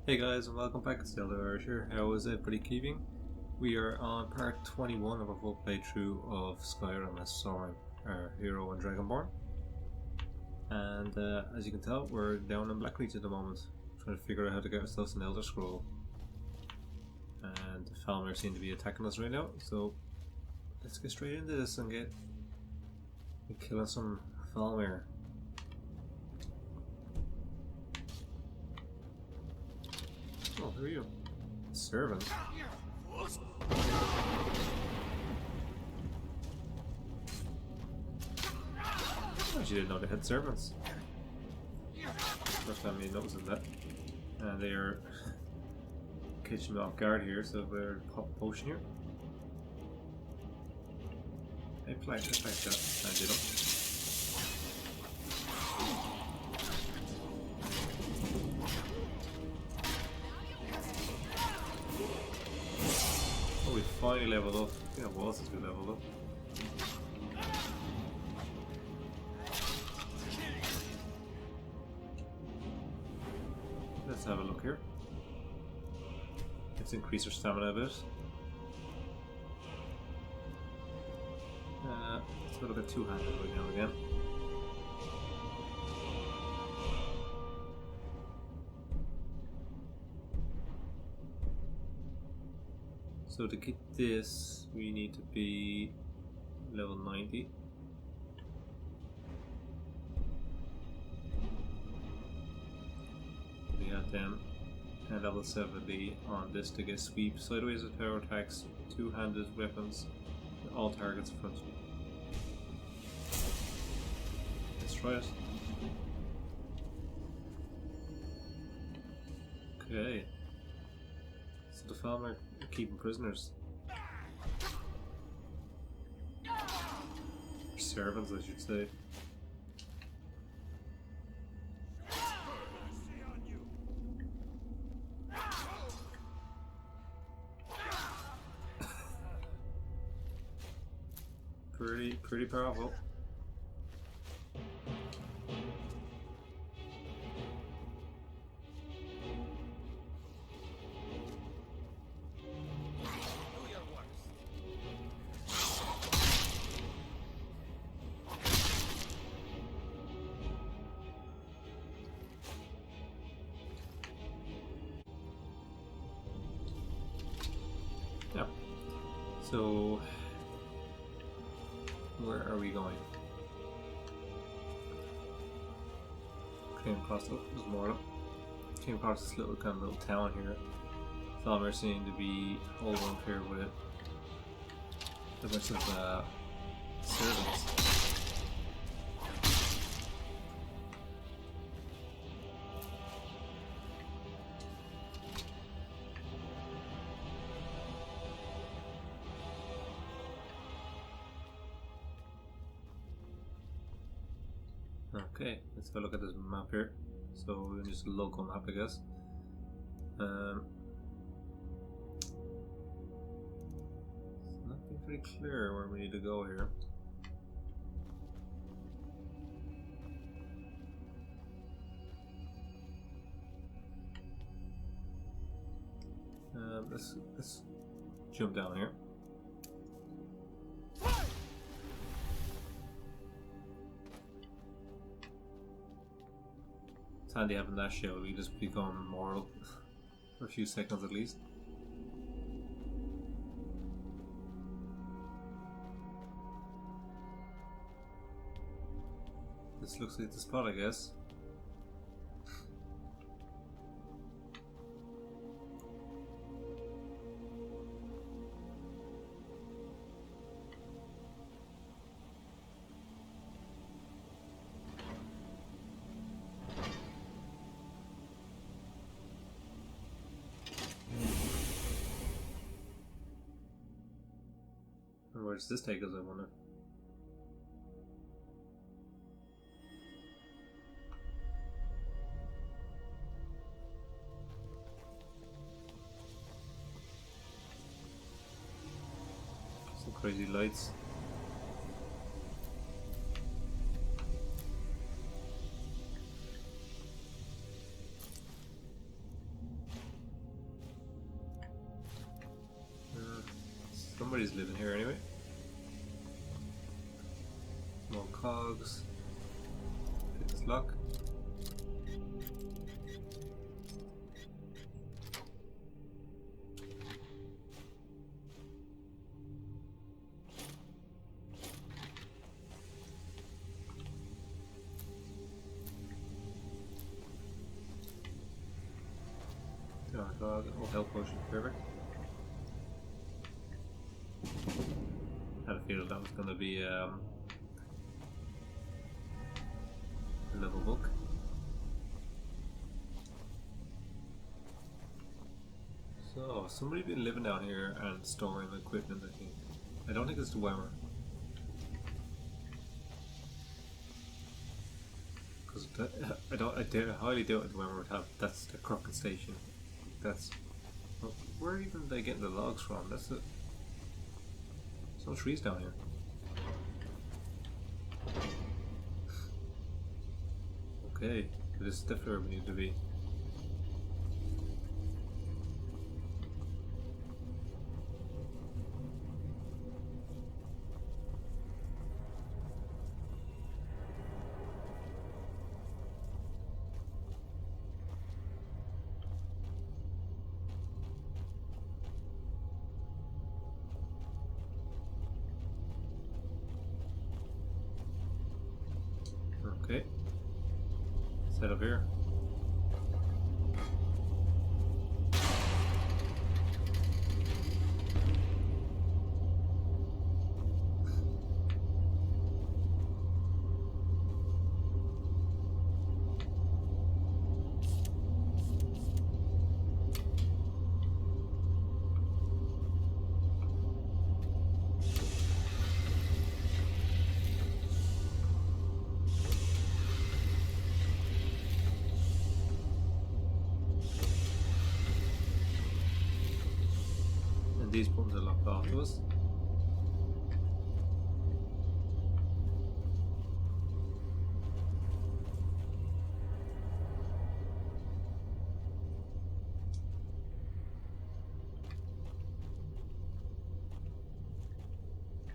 Hey guys, and welcome back. It's the Elder Irish here. How is everybody keeping? We are on part 21 of a full playthrough of Skyrim as Soren, our hero in Dragonborn. And as you can tell, we're down in Blackreach at the moment, trying to figure out how to get ourselves an Elder Scroll. And the Falmer seem to be attacking us right now, so let's get straight into this and get killing some Falmer. Oh, who are you? Servant. Oh, she didn't know they had servants. First time me noticing that. And they are catching me off guard here, so they're pop a potion here. Hey, play that. I did it. We finally leveled up. I think it was since we leveled up. Let's have a look here. Let's increase our stamina a bit. Let's go look at two-handed right now again. So to get this, we need to be level 90. We got them, and level 70 on this to get sweep, sideways with power attacks, two-handed weapons, all targets in front of you. Let's try it. Okay. So the Falmer are keeping prisoners. Or servants, I should say. Pretty powerful. Yeah. So where are we going? Came across there's more up. Came across this little kind of little town here. Falmer seem to be holding up here with a bunch of servants. Okay, let's have a look at this map here. So we're just a local map, I guess. It's not being pretty clear where we need to go here. Let's jump down here. It's handy having that shield, we just become mortal for a few seconds at least. This looks like the spot, I guess. Where does this take us, I wonder? Some crazy lights. Somebody's living here anyway. More cogs. Pick this lock. Oh, health potion, perfect. Had a feeling that was going to be a level book. So, somebody been living down here and storing equipment, I think. I don't think it's the Wemmer. Because I highly doubt the Wemmer would have, that's the Crockett station. That's, well, where even are they getting the logs from? That's it. There's no trees down here. Okay, this is definitely where we need to be. Okay, set up here. These buttons are locked off to us.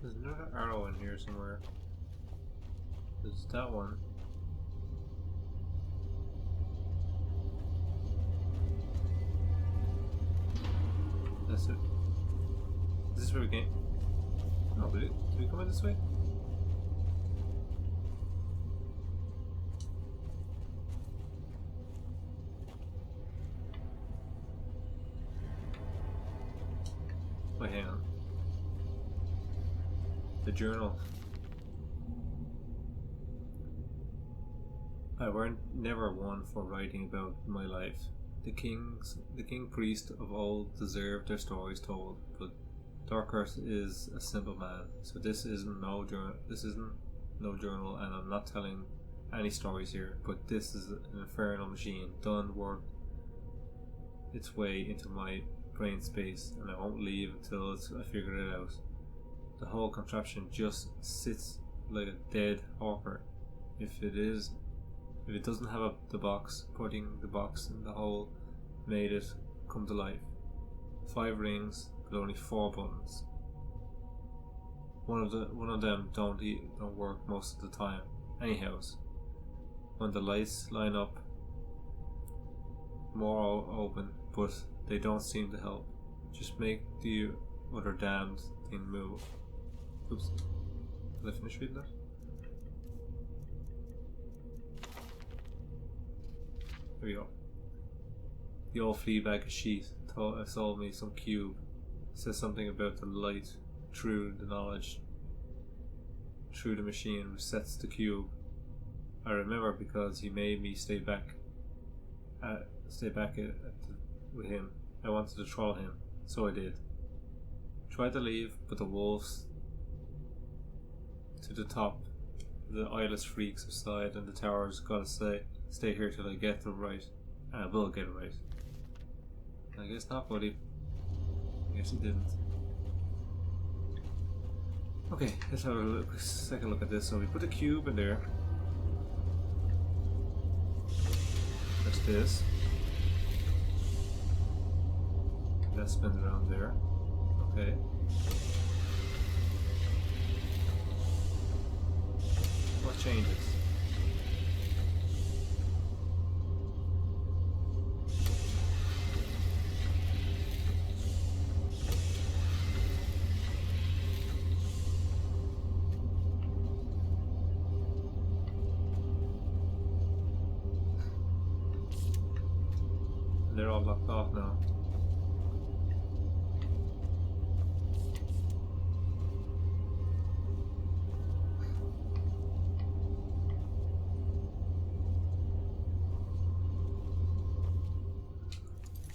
There's another arrow in here somewhere. There's that one. That's it. Is this where we came? No, but did we come in this way? Wait, hang on. The journal. I weren't never one for writing about my life. The king priest of old deserved their stories told, but Darkhurst is a simple man, so this isn't no journal, and I'm not telling any stories here, but this is an infernal machine done work its way into my brain space, and I won't leave until I figure it out. The whole contraption just sits like a dead hawker. If it doesn't have the box, putting the box in the hole made it come to life. 5 rings, but only 4 buttons. One of them don't work most of the time. Anyhow, when the lights line up, more open, but they don't seem to help. Just make the other damned thing move. Oops. Did I finish reading that? There we go. The old flea bag of sheet sold me some cube. Says something about the light through the knowledge, through the machine, resets the cube. I remember because he made me stay back with him. I wanted to troll him, so I did. Tried to leave, but the wolves to the top, the eyeless freaks aside, and the towers gotta stay here till I get it right. And I will get it right. I guess not, buddy. I guess he didn't. Okay, let's have a second look at this. So we put a cube in there. That's this. That spins around there. Okay. changes. They're all locked off now.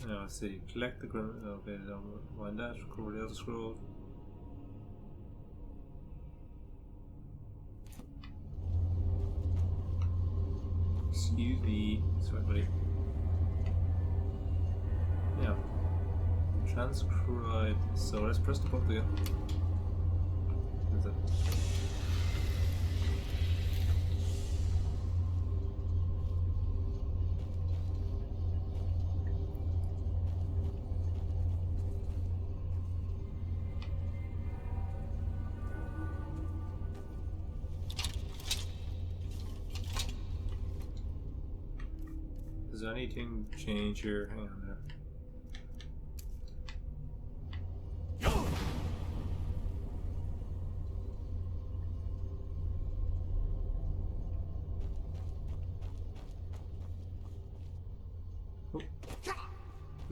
Now let's see. Collect the grim. Okay, don't mind that. Recover the other scroll. Excuse me. Sorry, buddy. Yeah. Transcribe. So let's press the button again. That's it. Does anything change here? Hang on there. Oh.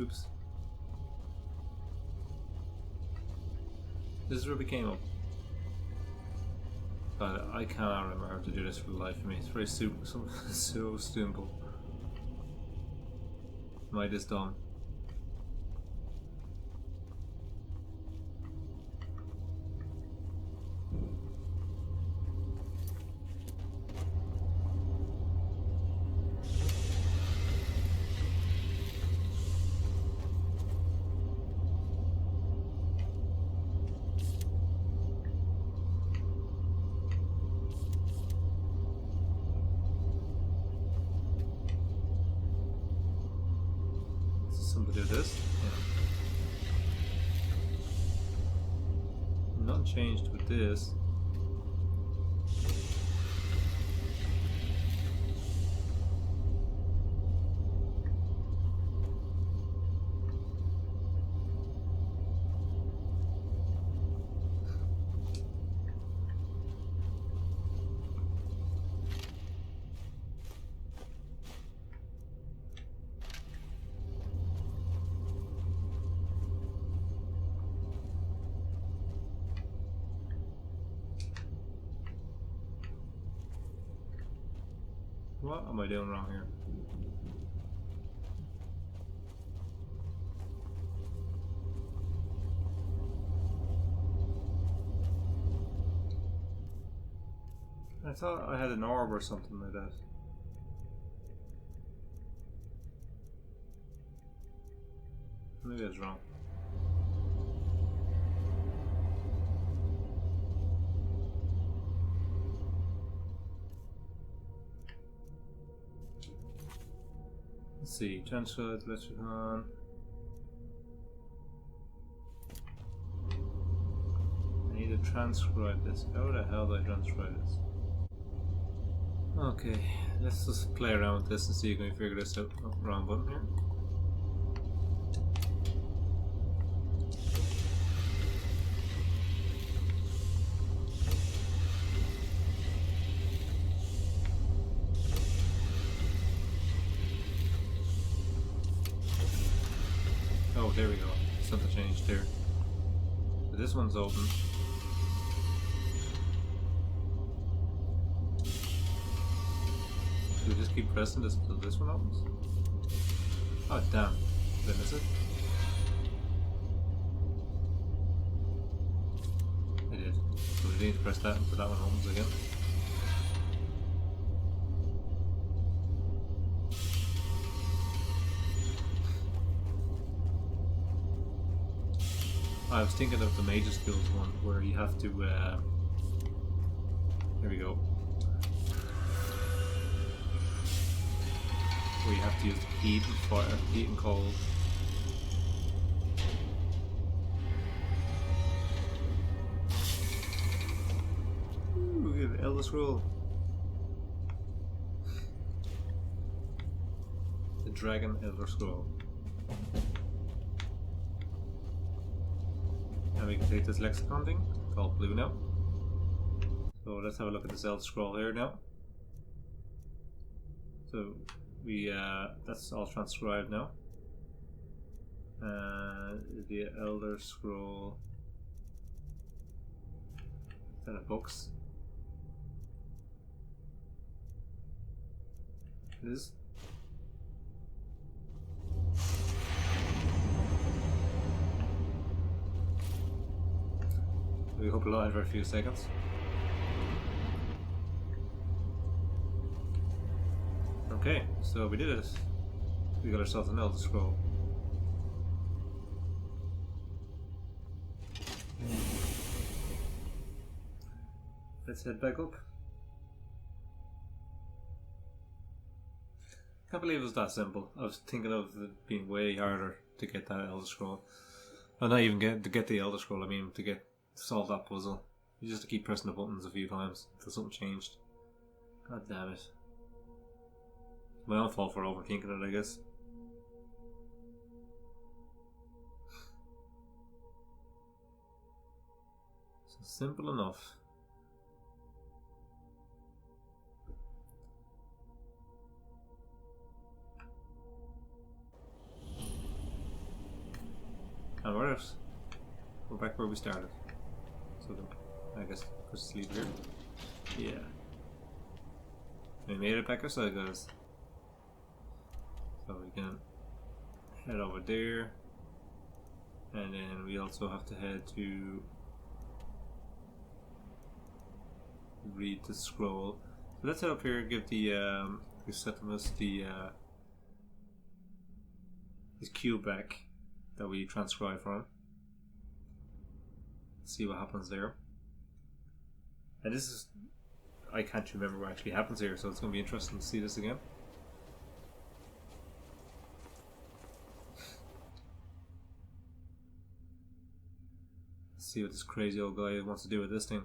Oops. This is where we came up. But I cannot remember how to do this for the life of me. It's very so simple. Might is done. Something to do with this? Yeah. Nothing changed with this. What am I doing wrong here? I thought I had an orb or something like that. Maybe I was wrong. Let's see, transfer to Lexicon. I need to transcribe this. How the hell do I transcribe this? Okay, let's just play around with this and see if we can figure this out. Oh, wrong button here. Oh, there we go. Something changed here. So this one's open. Do we just keep pressing this until this one opens? Oh, damn. Did I miss it? I did. So we need to press that until that one opens again. I was thinking of the Major Skills one where you have to, there we go. Where you have to use heat and fire, heat and cold. Ooh, we have Elder Scroll. Dragon Elder Scroll. And we can take this lexicon thing, called blue now. So let's have a look at this Elder Scroll here now. So we that's all transcribed now. The Elder Scroll set of books. It is. We hope it'll end for a few seconds. Okay, so we did it. We got ourselves an Elder Scroll. Let's head back up. Can't believe it was that simple. I was thinking of it being way harder to get that Elder Scroll. Well, not even to get the Elder Scroll, I mean to solve that puzzle. You just have to keep pressing the buttons a few times until something changed. God damn it. It's my own fault for overthinking it, I guess. So simple enough. And we're out. We're back where we started. So then, I guess just leave it here. Yeah. We made it back ourselves, guys. So we can head over there. And then we also have to head to read the scroll. So let's head up here and give the Septimus his cube back that we transcribed from. See what happens there. And this is, I can't remember what actually happens here, so it's going to be interesting to see this again. Let's see what this crazy old guy wants to do with this thing.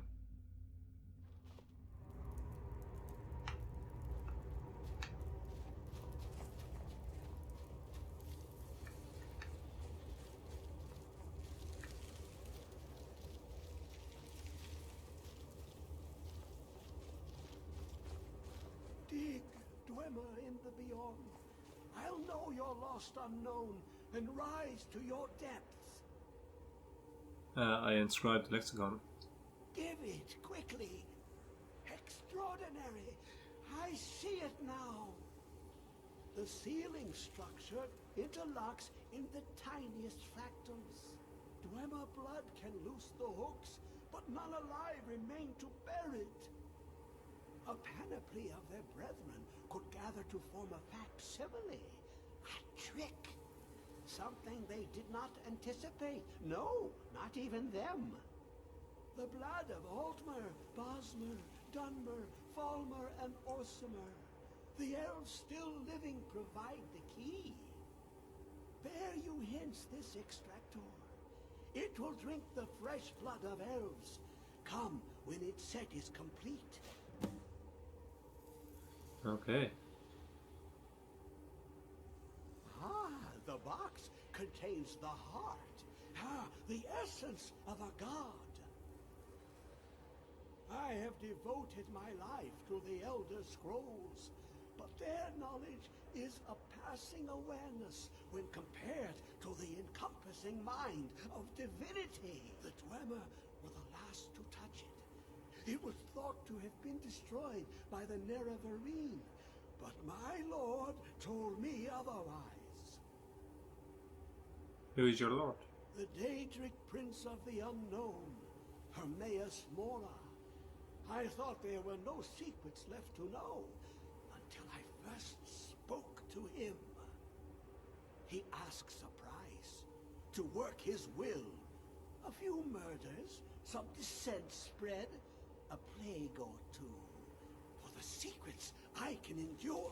In the beyond, I'll know your lost unknown and rise to your depths. I inscribed the lexicon. Give it quickly. Extraordinary. I see it now. The ceiling structure interlocks in the tiniest fractals. Dwemer blood can loose the hooks, but none alive remain to bear it. A panoply of their brethren could gather to form a facsimile. A trick. Something they did not anticipate. No, not even them. The blood of Altmer, Bosmer, Dunmer, Falmer, and Orsimer. The elves still living provide the key. Bear you hence this extractor. It will drink the fresh blood of elves. Come when its set is complete. Okay. The box contains the heart. The essence of a god. I have devoted my life to the Elder Scrolls, but their knowledge is a passing awareness when compared to the encompassing mind of divinity. The Dwemer were the last to touch it. It was thought to have been destroyed by the Nerevarine, but my lord told me otherwise. Who is your lord? The Daedric Prince of the Unknown, Hermaeus Mora. I thought there were no secrets left to know until I first spoke to him. He asks a price to work his will. A few murders, some dissent spread, a plague or two, for the secrets I can endure.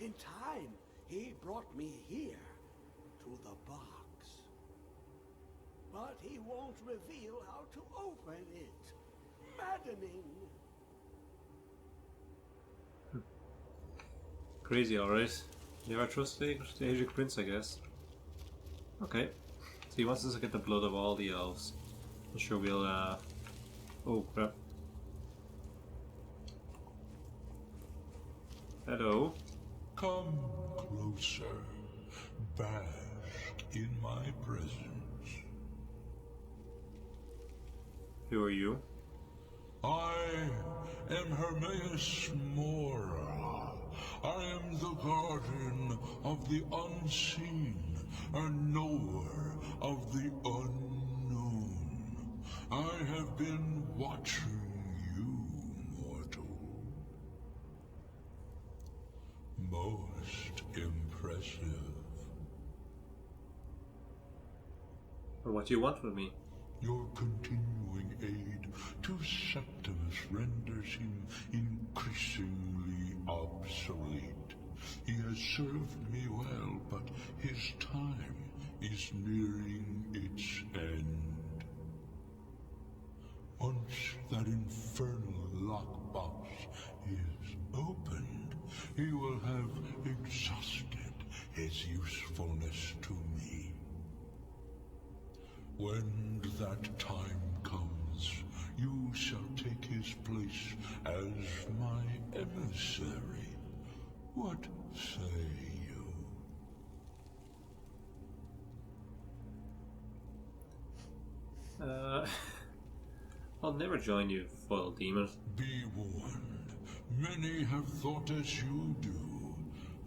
In time, he brought me here, to the box. But he won't reveal how to open it. Maddening. Crazy, alright. You're a trusted Asian prince, I guess. Okay. So he wants us to get the blood of all the elves. I'm sure we'll, oh crap. Hello. Come closer. Bask in my presence. Who are you? I am Hermaeus Mora. I am the guardian of the unseen, a knower of the unknown. I have been watching you, mortal. Most impressive. Or what do you want from me? Your continuing aid to Septimus renders him increasingly obsolete. He has served me well, but his time is nearing its end. Once that infernal lockbox is opened, he will have exhausted his usefulness to me. When that time comes, you shall take his place as my emissary. What say you? I'll never join you, foul demon. Be warned, many have thought as you do.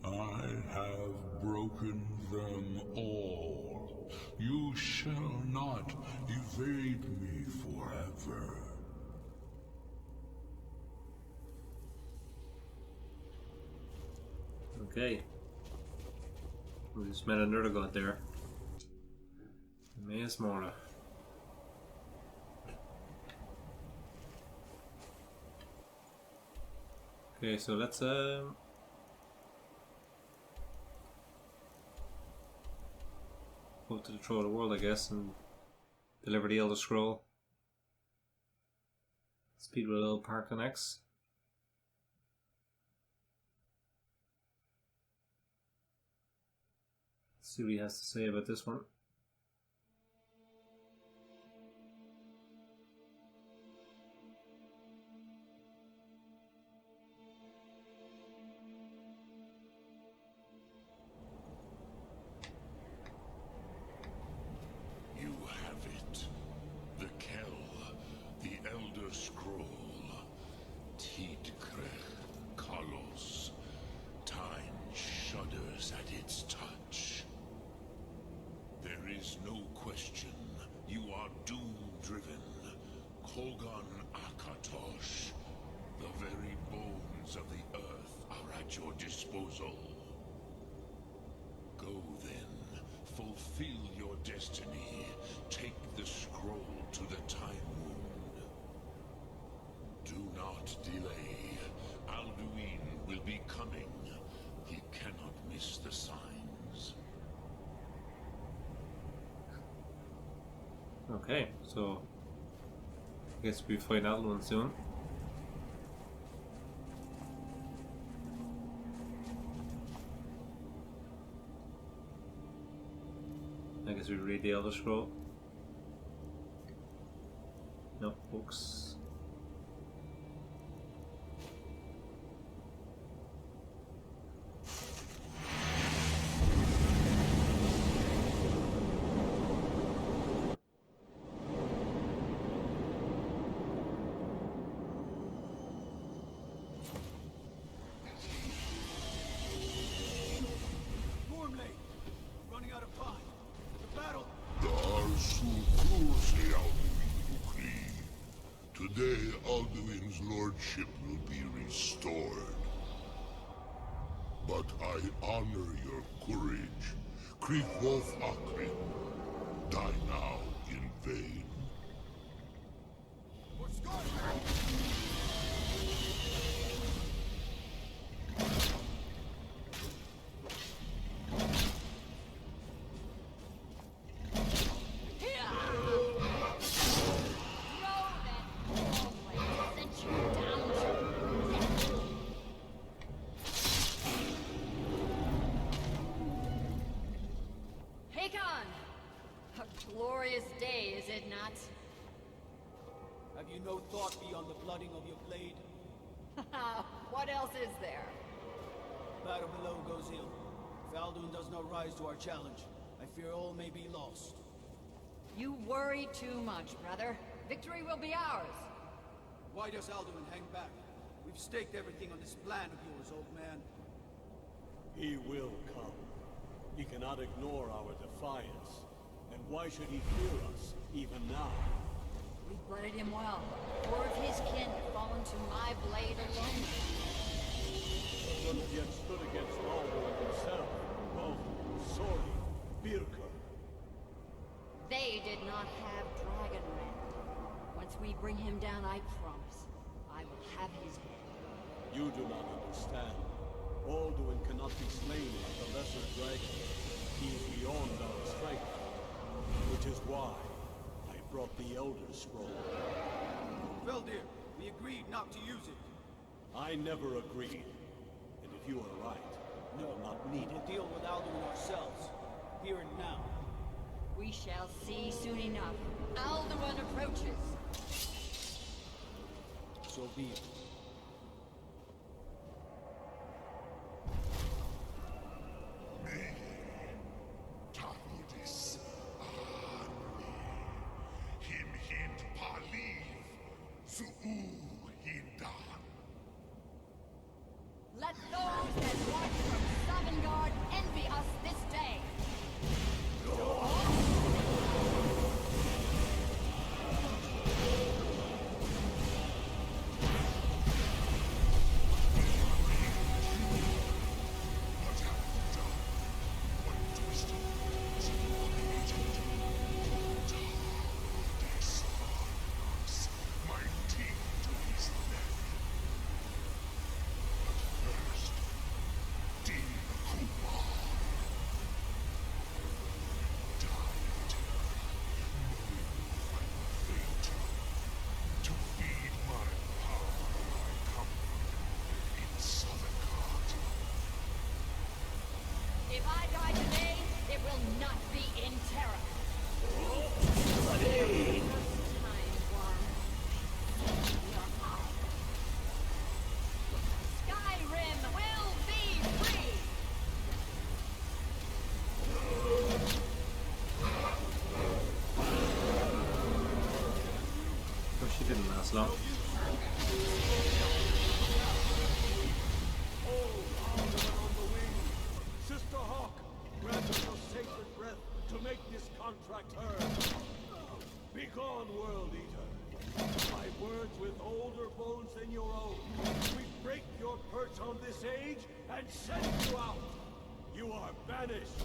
I have broken them all. You shall not evade me forever. Okay. We just met another god there. Hermaeus Mora. Okay, so let's go to the Throne of the World, I guess, and deliver the Elder Scroll. Speed with a little Park X. See what he has to say about this one. You have it. The Kell, the Elder Scroll. Tidkrech Kalos. Time shudders at its touch. There is no question. You are doom-driven. Kogan Akatosh. The very bones of the earth are at your disposal. Go then. Fulfill your destiny. Take the scroll to the Time Wound. Do not delay. Alduin will be coming. He cannot miss the signs. Okay, so I guess we find out one soon. I guess we read the Elder Scroll. No books. Gormley, running out of time. The battle. Today, Alduin's lordship will be restored. But I honor your courage. Krieg Wolf Akrin. Die now in vain. For Skyrim! glorious day, is it not? Have you no thought beyond the blooding of your blade? What else is there? Battle below goes ill. If Alduin does not rise to our challenge, I fear all may be lost. You worry too much, brother. Victory will be ours. Why does Alduin hang back? We've staked everything on this plan of yours, old man. He will come. He cannot ignore our defiance. And why should he fear us, even now? We blooded him well. Four of his kin have fallen to my blade alone. None have yet stood against Alduin himself. Oh, Sori, Birka. They did not have Dragonborn. Once we bring him down, I promise, I will have his head. You do not understand. Alduin cannot be slain like the lesser dragon. He is beyond our strength. Which is why I brought the Elder Scroll. Veldir, we agreed not to use it. I never agreed. And if you are right, No, will not need we'll it. deal with Alduin ourselves. Here and now. We shall see soon enough. Alduin approaches. So be it. Tahudis Ani Him Hind Paliv Zuu Hindan. Let those that watch from Sovngarde envy us this day. What have you done? What twisted words have you created? Tahudis Arnas, my teeth to his neck. But first, Din Kumar. Die in terror, knowing your final fate. To feed my power, I come in Sovngarde. If I die today, it will not be in terror. Time, worm. Your eye. Skyrim will be free! But she didn't last long. On the wing. Sister Hawk, grant us your sacred breath to make this contract heard. Begone, World Eater. My words with older bones than your own. We break your perch on this age and send you out. You are banished.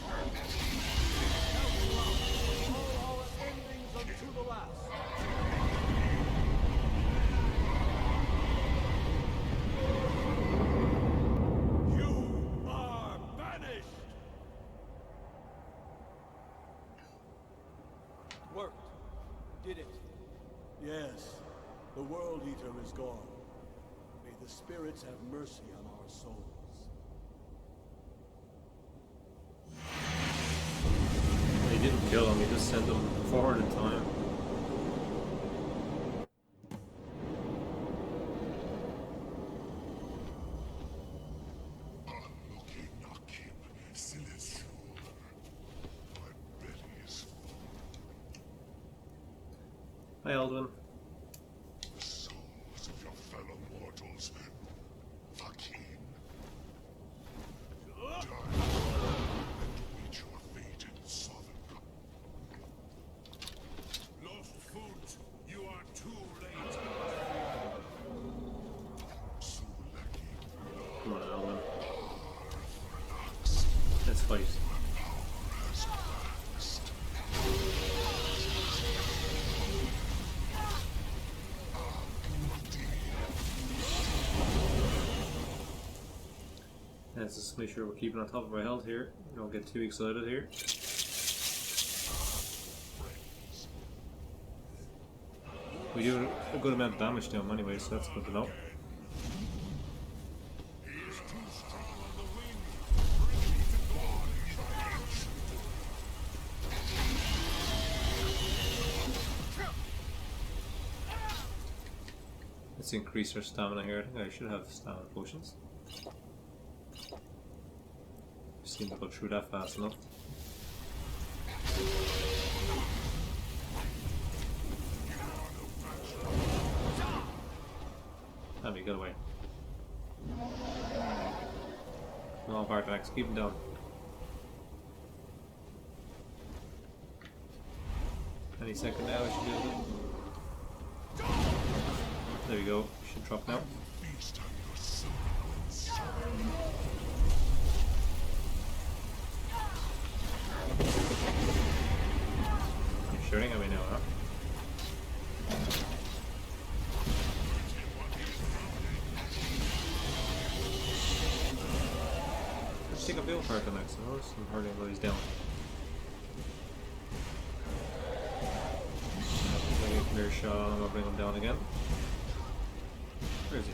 Now throughout all our endings unto the last. You are banished! Worked. Did it. Yes, the World Eater is gone. May the spirits have mercy on our souls. He didn't kill him, he just sent him forward in time. Unlucky Nakib Silishur. My belly is full. Hi Alduin. The souls of your fellow mortals, Fakin. Die and wait your fate in Sovngarde. Lost foot, you are too late. Suleki, Come on Alduin. relax. Let's fight. Power has waxed. Let's just make sure we're keeping on top of our health here. Don't get too excited here. We do a good amount of damage to him anyway, so that's good to know. He is too strong on the wing. Bring me to God. Let's increase our stamina here. I think I should have stamina potions. Seem to go through that fast enough. Let me get away. Come on, Bartax, keep him down. Any second now, I should be able to. There we go. Should drop now. You're shooting at me now, huh? Let's take a bill part the next one. I'm hurting while he's down. Clear shot on him, I'll bring him down again. Where is he?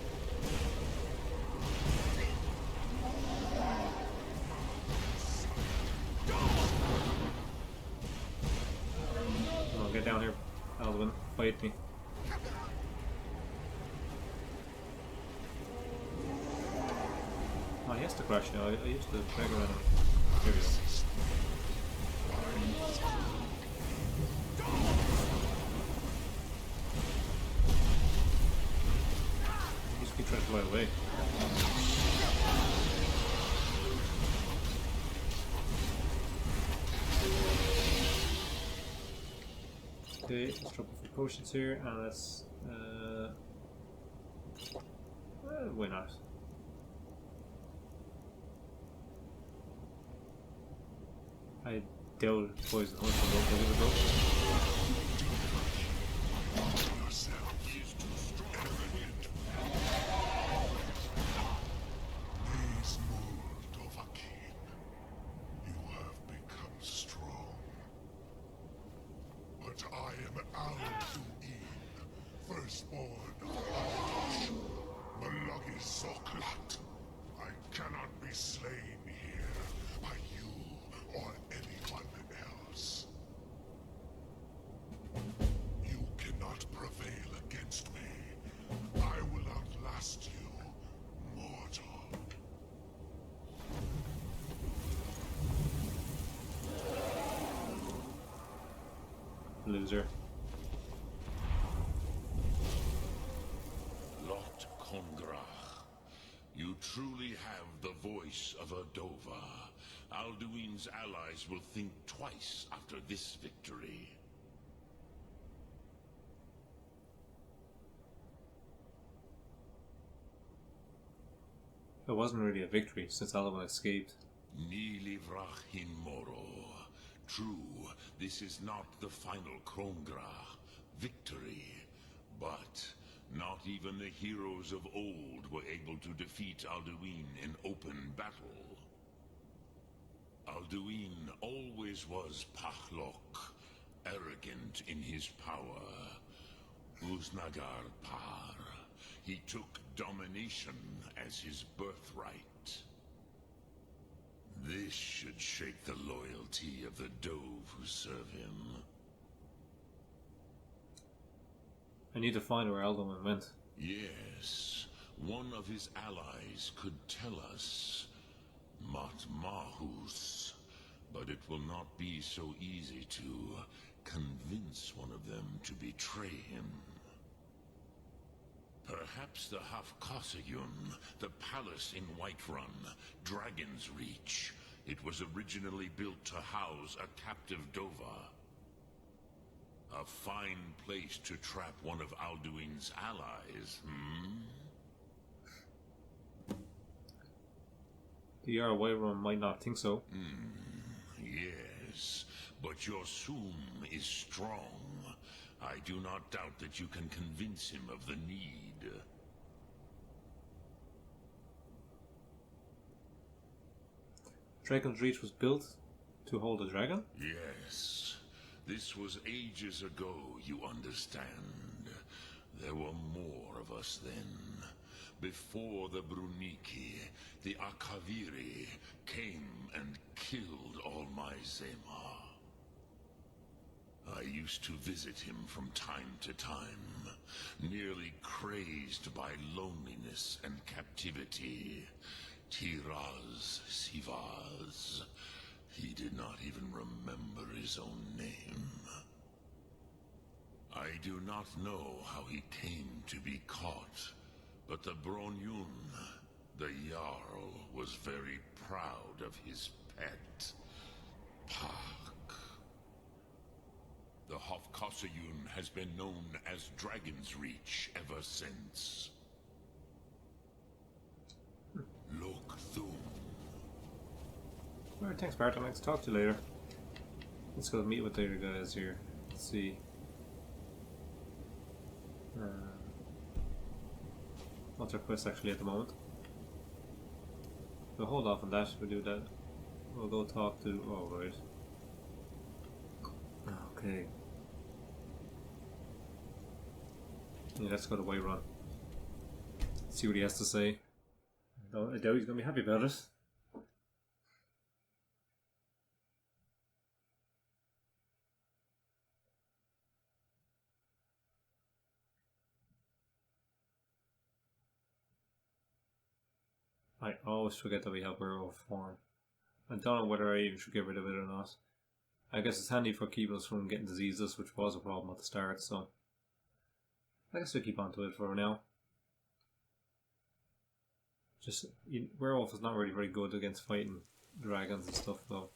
Come on, get down here, Alduin. Fight me. Oh, he has to crash now. I used to drag around him. Here we go. Keep trying to fly away. Okay, let's drop a few potions here, and let's why not? I doubt poison horse will give it a go. Loser. Lot Congrach, you truly have the voice of a Dova. Alduin's allies will think twice after this victory. It wasn't really a victory since Alduin escaped. Ni livrach hin moro. True, this is not the final Krongrach victory, but not even the heroes of old were able to defeat Alduin in open battle. Alduin always was Pachlok, arrogant in his power. Uznagar Par. He took domination as his birthright. This should shake the loyalty of the Dove who serve him. I need to find where Alduin went. Yes, one of his allies could tell us. Mat Mahus. But it will not be so easy to convince one of them to betray him. Perhaps the Hafkosayun, the palace in Whiterun, Dragon's Reach. It was originally built to house a captive Dova. A fine place to trap one of Alduin's allies, The Yara Whiterun might not think so. Yes, but your Sum is strong. I do not doubt that you can convince him of the need. Dragon's Reach was built to hold a dragon? Yes. This was ages ago, you understand. There were more of us then. Before the Bruniki, the Akaviri came and killed all my Zema. I used to visit him from time to time, nearly crazed by loneliness and captivity. Tiraz Sivaz. He did not even remember his own name. I do not know how he came to be caught, but the Bronyun, the Jarl, was very proud of his pet, Pak. The Hofkossayun has been known as Dragon's Reach ever since. Look through. Alright, thanks Bart, I'll next talk to you later. Let's go meet with the other guys here. Let's see. What's our quest actually at the moment? We'll hold off on that, we'll do that. We'll go talk to... oh right. Okay. Yeah, let's go to Whiterun. See what he has to say. I doubt he's going to be happy about it. I always forget that we have werewolf form. I don't know whether I even should get rid of it or not. I guess it's handy for keeping us from getting diseases, which was a problem at the start, so I guess we'll keep on to it for now. Just, werewolf is not really very good against fighting dragons and stuff though.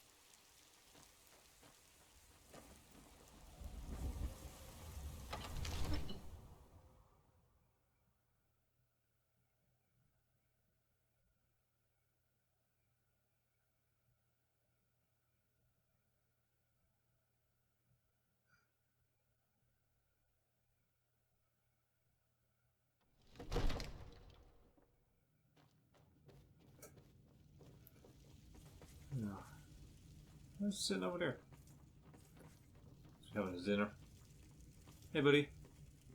No. Who's sitting over there? He's having his dinner. Hey buddy.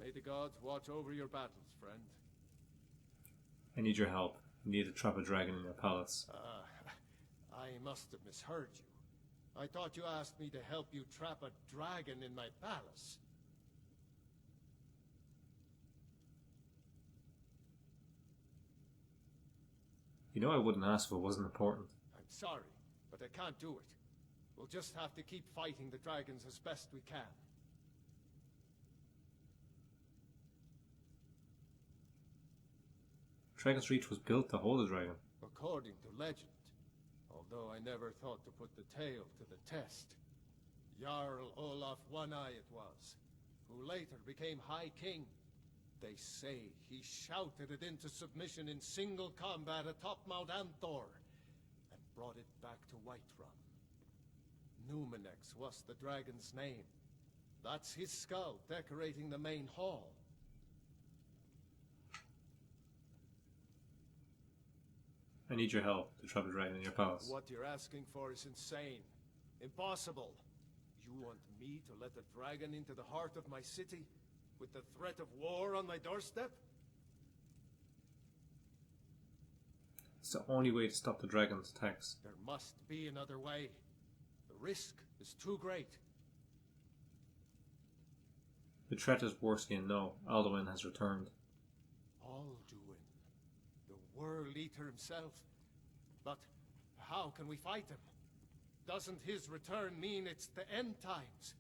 May the gods watch over your battles, friend. I need your help. I need to trap a dragon in your palace. I must have misheard you. I thought you asked me to help you trap a dragon in my palace. You know I wouldn't ask if it wasn't important. I'm sorry, but I can't do it. We'll just have to keep fighting the dragons as best we can. Dragon's Reach was built to hold a dragon. According to legend, although I never thought to put the tale to the test. Jarl Olaf One-Eye it was, who later became High King. They say he shouted it into submission in single combat atop Mount Anthor, and brought it back to Whiterun. Numenex was the dragon's name. That's his skull decorating the main hall. I need your help to trap a dragon in your palace. What you're asking for is insane. Impossible. You want me to let a dragon into the heart of my city, with the threat of war on my doorstep? It's the only way to stop the dragon's attacks. There must be another way. The risk is too great. The threat is worse than you know. Alduin has returned. Alduin, the World Eater himself. But how can we fight him? Doesn't his return mean it's the end times?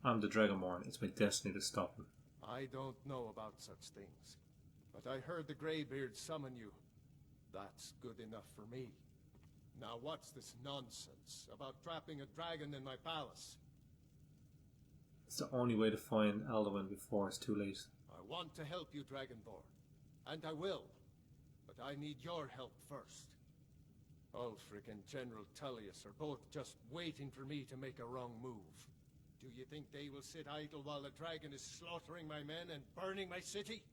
I'm the Dragonborn. It's my destiny to stop him. I don't know about such things, but I heard the Greybeard summon you. That's good enough for me. Now what's this nonsense about trapping a dragon in my palace? It's the only way to find Alduin before it's too late. I want to help you, Dragonborn, and I will, but I need your help first. Ulfric and General Tullius are both just waiting for me to make a wrong move. Do you think they will sit idle while the dragon is slaughtering my men and burning my city?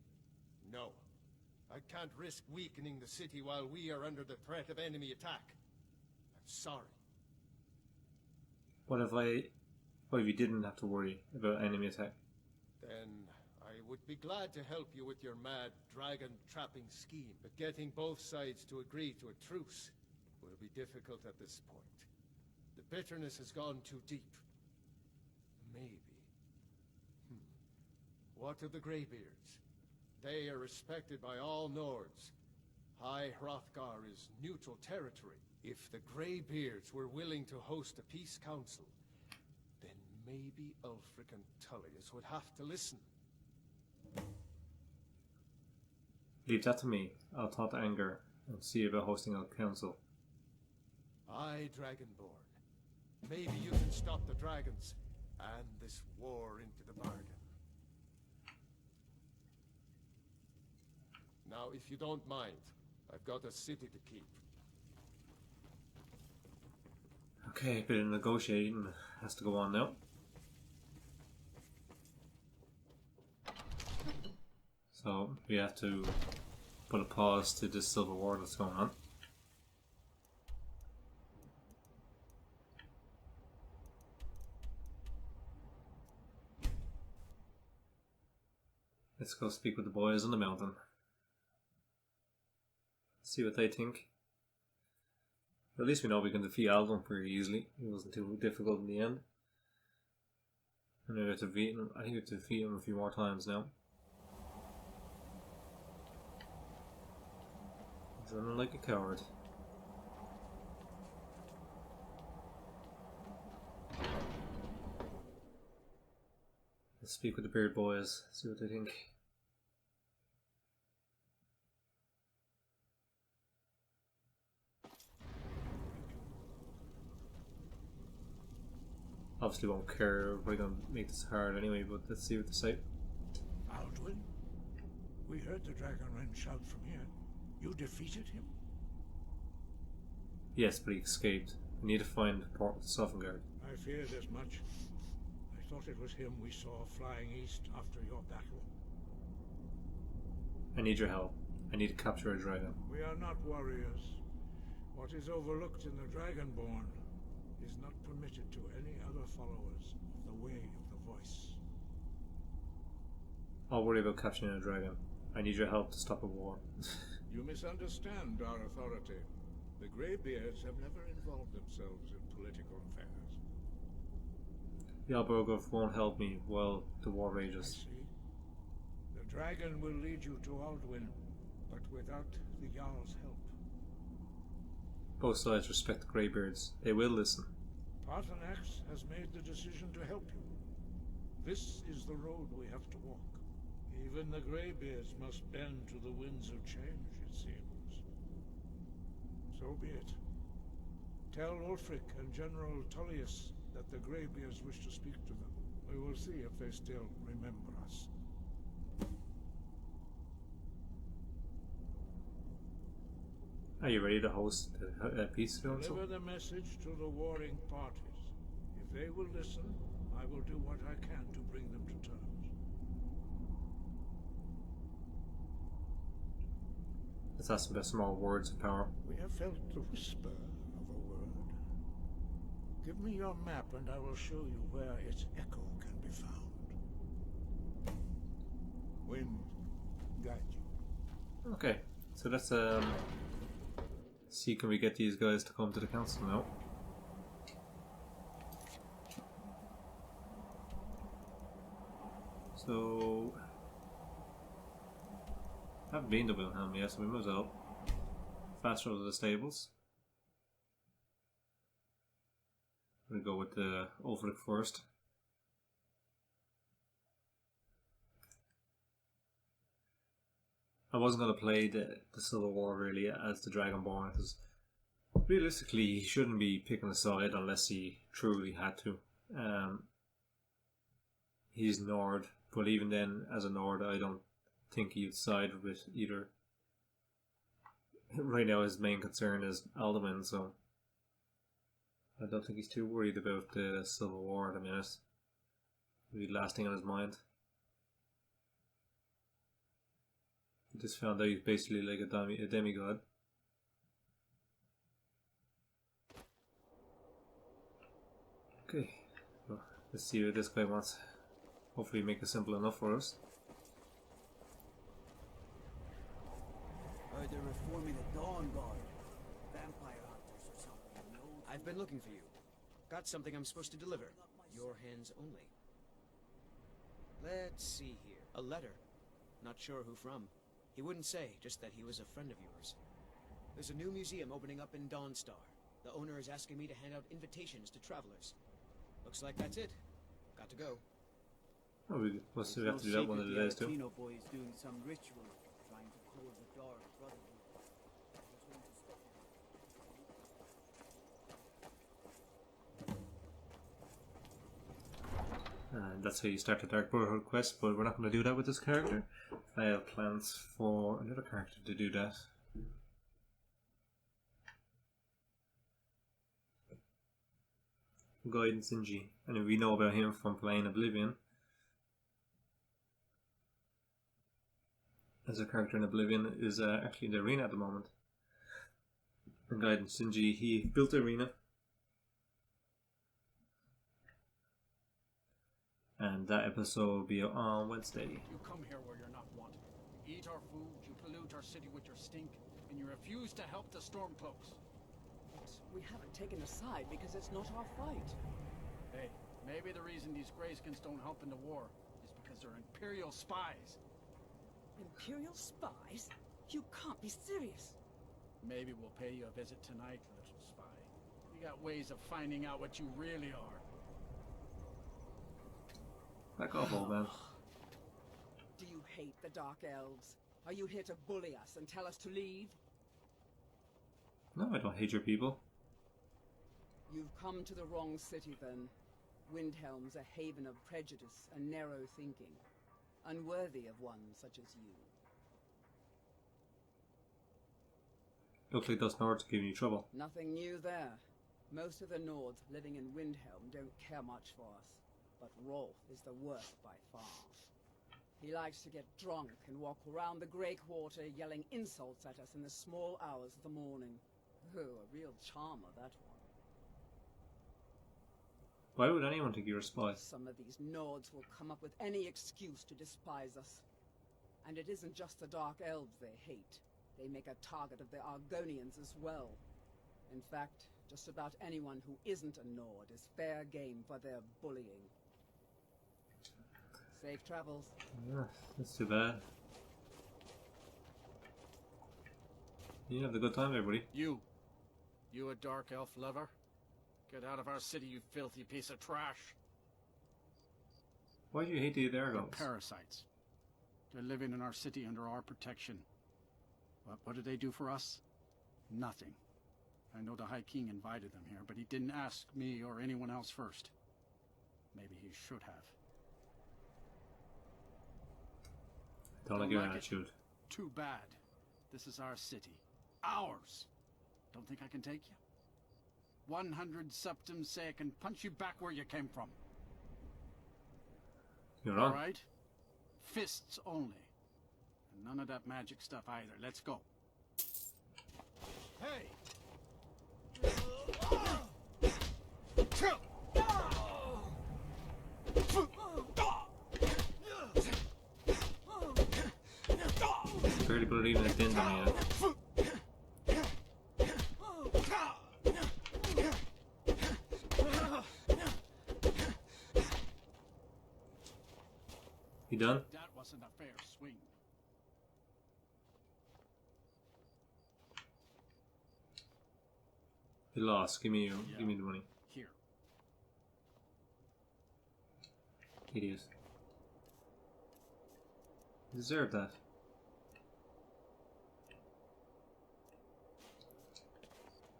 No. I can't risk weakening the city while we are under the threat of enemy attack. I'm sorry. What if you didn't have to worry about enemy attack? Then I would be glad to help you with your mad dragon-trapping scheme, but getting both sides to agree to a truce will be difficult at this point. The bitterness has gone too deep. Maybe. What of the Greybeards? They are respected by all Nords. High Hrothgar is neutral territory. If the Greybeards were willing to host a peace council, then maybe Ulfric and Tullius would have to listen. Leave that to me. I'll talk to Anger and see about hosting a council. Aye, Dragonborn. Maybe you can stop the dragons and this war into the bargain. Now, if you don't mind, I've got a city to keep. Okay, a bit of negotiating has to go on now. So we have to put a pause to this civil war that's going on. Let's go speak with the boys on the mountain. See what they think. At least we know we can defeat Alvin pretty easily. It wasn't too difficult in the end. And we have to defeat him. I think we have to defeat him a few more times now. He's running like a coward. Let's speak with the Beard Boys, see what they think. Obviously won't care, we're going to make this hard anyway, but let's see what they say. Alduin? We heard the Dragonren shout from here. You defeated him? Yes, but he escaped. We need to find Port Sovngarde. I feared as much. I thought it was him we saw flying east after your battle. I need your help. I need to capture a dragon. We are not warriors. What is overlooked in the Dragonborn is not permitted to any other followers of the Way of the Voice. I'll worry about capturing a dragon. I need your help to stop a war. You misunderstand our authority. The Greybeards have never involved themselves in political affairs. The Alborgov won't help me while the war I rages. see. The dragon will lead you to Alduin, but without the Jarl's help. Both sides respect the Greybeards. They will listen. Paarthurnax has made the decision to help you. This is the road we have to walk. Even the Greybeards must bend to the winds of change, it seems. So be it. Tell Ulfric and General Tullius that the Greybeards wish to speak to them. We will see if they still remember us. Are you ready to host a peace council? Deliver the message to the warring parties. If they will listen, I will do what I can to bring them to terms. Let's ask them about some more words of power. We have felt the whisper of a word. Give me your map and I will show you where its echo can be found. Wind, guide you. Okay, so let's see, can we get these guys to come to the council now? So I haven't been to Wilhelm yet, so we might as well fast road to the stables. I'm gonna go with the Ulfric first. I wasn't going to play the Civil War really as the Dragonborn because realistically he shouldn't be picking a side unless he truly had to. He's Nord, but even then as a Nord I don't think he'd side with either. Right now his main concern is Alduin, so I don't think he's too worried about the Civil War at the minute. It'll be the last thing on his mind. He just found out he's basically like a demigod. Okay, well, let's see what this guy wants. Hopefully make it simple enough for us. were forming a Dawn Guard. Vampire hunters or something. No, I've been looking for you. Got something I'm supposed to deliver. Your hands only. Let's see here. A letter. Not sure who from. He wouldn't say, just that he was a friend of yours. There's a new museum opening up in Dawnstar. The owner is asking me to hand out invitations to travelers. Looks like that's it. Got to go. Oh, we must have to do that one of the days too. Latino boy is doing some ritual, trying to call the Dark Brotherhood. I was going to stop him. And that's how you start the Dark Brotherhood quest, but we're not going to do that with this character. I have plans for another character to do that. Gaiden Sinji, and we know about him from playing Oblivion. As a character in Oblivion is actually in the arena at the moment. And Gaiden Sinji, he built the arena. And that episode will be on Wednesday. You come here where you're not wanted. You eat our food, you pollute our city with your stink, and you refuse to help the Stormcloaks. We haven't taken a side because it's not our fight. Hey, maybe the reason these Greyskins don't help in the war is because they're Imperial spies. Imperial spies? You can't be serious. Maybe we'll pay you a visit tonight, little spy. We got ways of finding out what you really are. Back off, old man. Do you hate the Dark Elves? Are you here to bully us and tell us to leave? No, I don't hate your people. You've come to the wrong city, then. Windhelm's a haven of prejudice and narrow thinking, unworthy of one such as you. Looks like those Nords giving you trouble. Nothing new there. Most of the Nords living in Windhelm don't care much for us, but Rolf is the worst by far. He likes to get drunk and walk around the Grey Quarter yelling insults at us in the small hours of the morning. Oh, a real charmer, that one. Why would anyone think you're a spy? Some of these Nords will come up with any excuse to despise us. And it isn't just the Dark Elves they hate. They make a target of the Argonians as well. In fact, just about anyone who isn't a Nord is fair game for their bullying. Safe travels. Yeah, that's too bad. You have a good time, everybody. You a Dark Elf lover? Get out of our city, you filthy piece of trash. Why do you hate the Aragons? They're parasites. They're living in our city under our protection. What did they do for us? Nothing. I know the High King invited them here, but he didn't ask me or anyone else first. Maybe he should have. Don't like your attitude. Too bad. This is our city. Ours. Don't think I can take you? 100 septums say I can punch you back where you came from. You're on. All right? Fists only. And none of that magic stuff either. Let's go. Hey! Barely put it even at the end of me yet. You done? That wasn't a fair swing. You lost. Give me the money. Here. Idiot. You deserve that.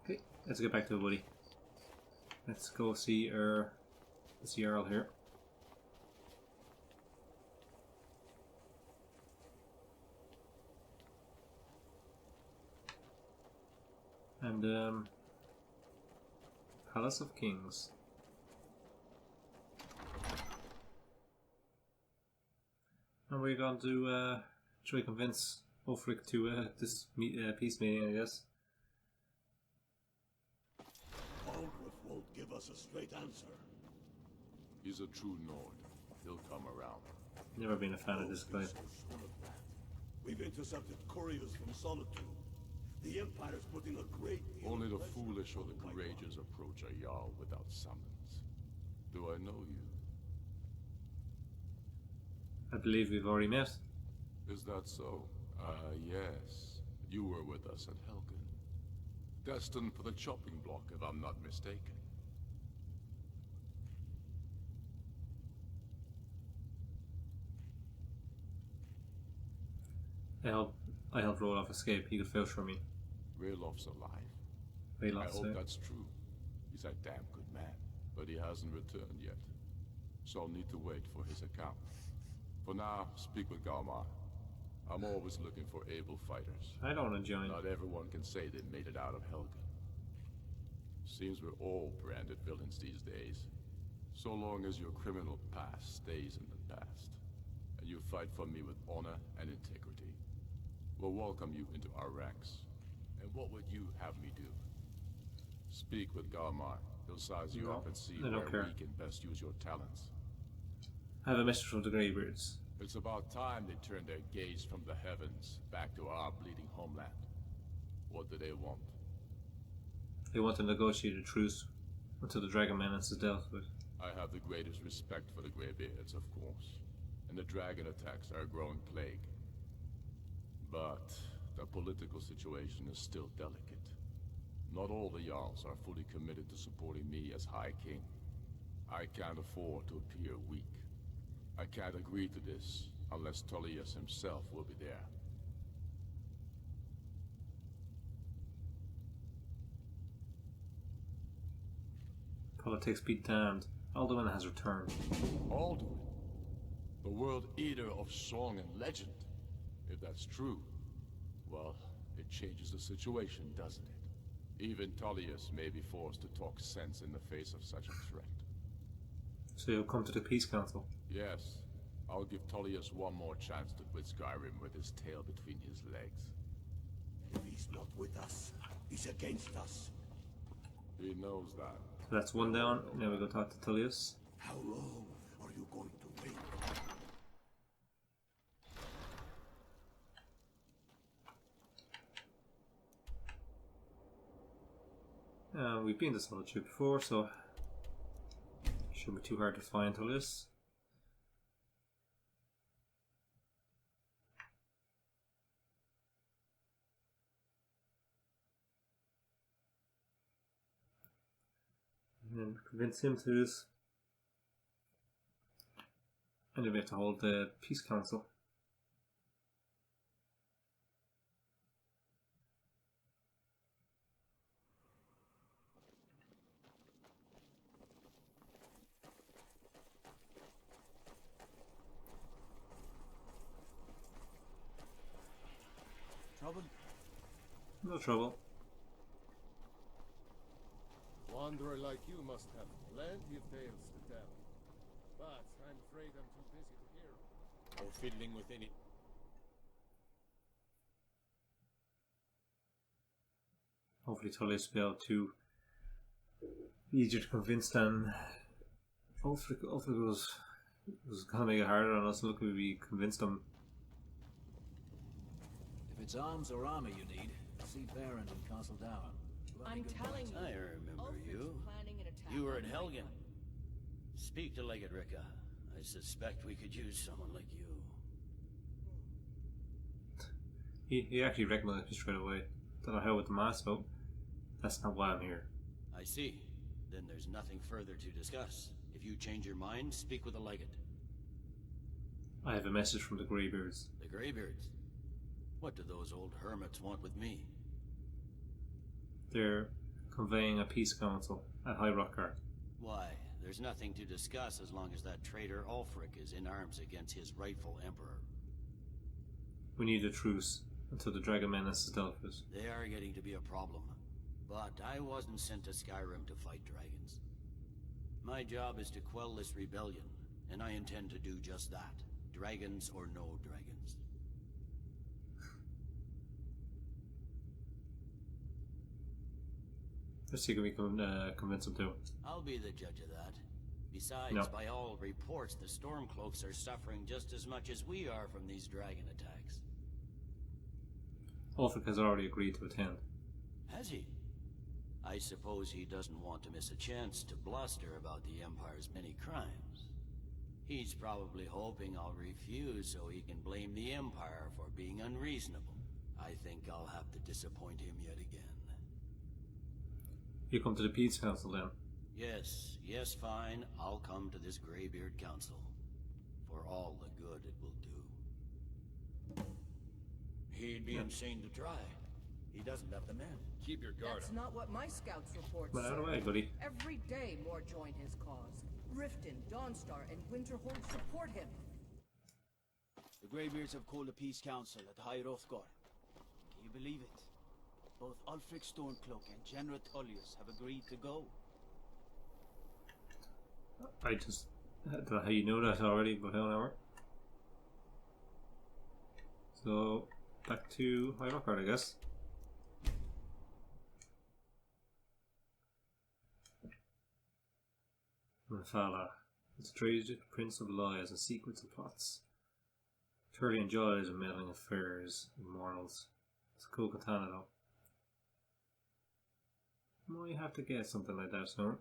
Okay, let's get back to it, buddy. Let's go see this Jarl here. And Palace of Kings. And we're going to try to convince Ulfric to this peace meeting, I guess. Ulfric won't give us a straight answer. He's a true Nord. He'll come around. Never been a fan of this guy. We've intercepted couriers from Solitude. The Empire's putting a great deal Only of the pressure foolish or on the my courageous approach a Jarl without summons. Do I know you? I believe we've already met. Is that so? Yes. You were with us at Helgen. Destined for the chopping block, if I'm not mistaken. I helped Roloff escape. He could vouch for me. Raloff's alive. I Raloff's hope out. that's true. He's a damn good man, but he hasn't returned yet. So I'll need to wait for his account. For now, speak with Galmar. I'm always looking for able fighters. I don't want to join. Not everyone can say they made it out of Helgen. Seems we're all branded villains these days. So long as your criminal past stays in the past, and you fight for me with honor and integrity, we'll welcome you into our ranks. And what would you have me do? Speak with Galmar. He'll size you No, up and see I don't where care. we can best use your talents. I have a message from the Greybeards. It's about time they turned their gaze from the heavens back to our bleeding homeland. What do they want? They want to negotiate a truce until the Dragon Menace is dealt with. I have the greatest respect for the Greybeards, of course. And the dragon attacks are a growing plague. But the political situation is still delicate. Not all the Jarls are fully committed to supporting me as High King. I can't afford to appear weak. I can't agree to this unless Tullius himself will be there. Politics be damned. Alduin has returned. Alduin? The World Eater of song and legend? If that's true, well, it changes the situation, doesn't it? Even Tullius may be forced to talk sense in the face of such a threat. So you'll come to the Peace Council? Yes. I'll give Tullius one more chance to quit Skyrim with his tail between his legs. If he's not with us, he's against us. He knows that. So that's one down. Now we go talk to Tullius. How long are you going to wait? We've been to Solitude before, so shouldn't be too hard to find Tullius. And then convince him to do this. And then we have to hold the Peace Council. Trouble? No trouble. Wanderer like you must have plenty of tales to tell. But I'm afraid I'm too busy to hear 'em. Or fiddling with any... Hopefully Tullius will be able to be easier to convince than hopefully it was gonna make it harder on us. Look, we convinced them. If it's arms or armor you need, see Baron in Castle Down. I'm telling you. I remember Ulfric's you. planning an attack You were on at my Helgen. home. Speak to Legate Ricka. I suspect we could use someone like you. He actually recognized me straight away. Don't know how with the mask, but that's not why I'm here. I see. Then there's nothing further to discuss. If you change your mind, speak with the Legate. I have a message from the Greybeards. The Greybeards? What do those old hermits want with me? They're conveying a peace council at High Rockguard. Why? There's nothing to discuss as long as that traitor Ulfric is in arms against his rightful emperor. We need a truce until the Dragon Menace is dealt with. They are getting to be a problem. But I wasn't sent to Skyrim to fight dragons. My job is to quell this rebellion, and I intend to do just that. Dragons or no dragons. Let's see if we can convince them to. I'll be the judge of that. Besides, No. by all reports, the Stormcloaks are suffering just as much as we are from these dragon attacks. Ulfric has already agreed to attend. Has he? I suppose he doesn't want to miss a chance to bluster about the Empire's many crimes. He's probably hoping I'll refuse so he can blame the Empire for being unreasonable. I think I'll have to disappoint him yet again. You come to the Peace Council then? Yes, fine. I'll come to this Greybeard Council. For all the good it will do. He'd be insane to try. He doesn't have the men. Keep your guard That's up. not what my scouts report Well, out of the say. way, buddy. Every day more join his cause. Riften, Dawnstar, and Winterhold support him. The Greybeards have called a peace council at High Hrothgar. Can you believe it? Both Ulfric Stormcloak and General Tullius have agreed to go. I just don't know how you know that already, but however. So back to High Rockard, I guess. Mephala, the tragic prince of lies and secrets and plots. Turley enjoys a meddling affairs and morals. It's a cool katana though. Might have to get something like that soon.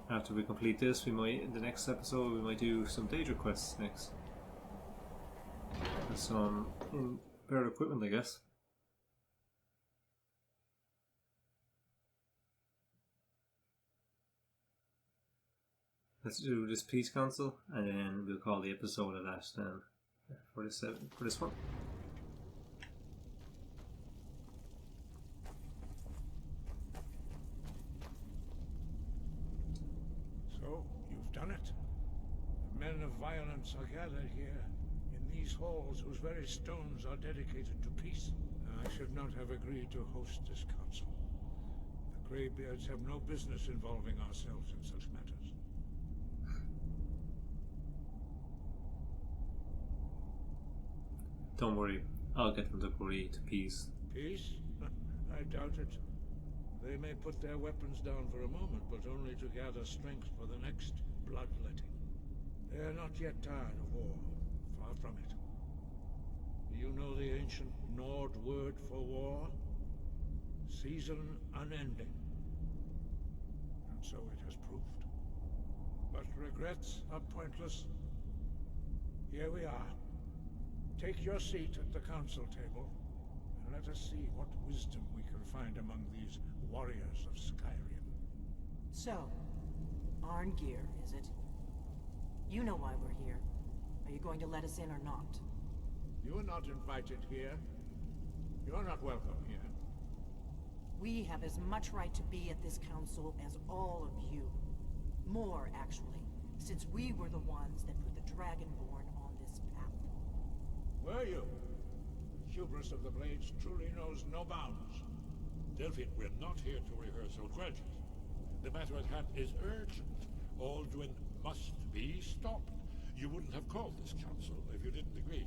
After we complete this, we might, in the next episode, we might do some Daedra quests next. And some better equipment, I guess. Let's do this peace council, and then we'll call the episode of that then for this one. So, you've done it. The men of violence are gathered here, in these halls whose very stones are dedicated to peace. I should not have agreed to host this council. The Greybeards have no business involving ourselves in such matters. Don't worry, I'll get them to agree to peace. Peace? I doubt it. They may put their weapons down for a moment, but only to gather strength for the next bloodletting. They are not yet tired of war. Far from it. Do you know the ancient Nord word for war? Season unending. And so it has proved. But regrets are pointless. Here we are. Take your seat at the council table, and let us see what wisdom we can find among these warriors of Skyrim. So, Arngeir, is it? You know why we're here. Are you going to let us in or not? You are not invited here. You're not welcome here. We have as much right to be at this council as all of you. More, actually, since we were the ones that put the Dragonborn on this path. Were you? The hubris of the Blades truly knows no bounds. Delphine, we're not here to rehearse old grudges. The matter at hand is urgent. Alduin must be stopped. You wouldn't have called this council if you didn't agree.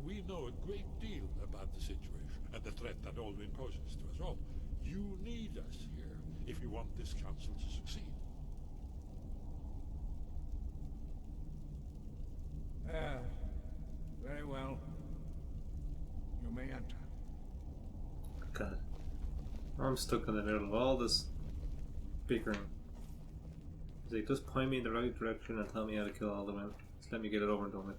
We know a great deal about the situation and the threat that Alduin poses to us all. You need us here if you want this council to succeed. Very well. You may enter. God. I'm stuck in the middle of all this bickering. He's like, just point me in the right direction and tell me how to kill all the men. Just let me get it over and done with.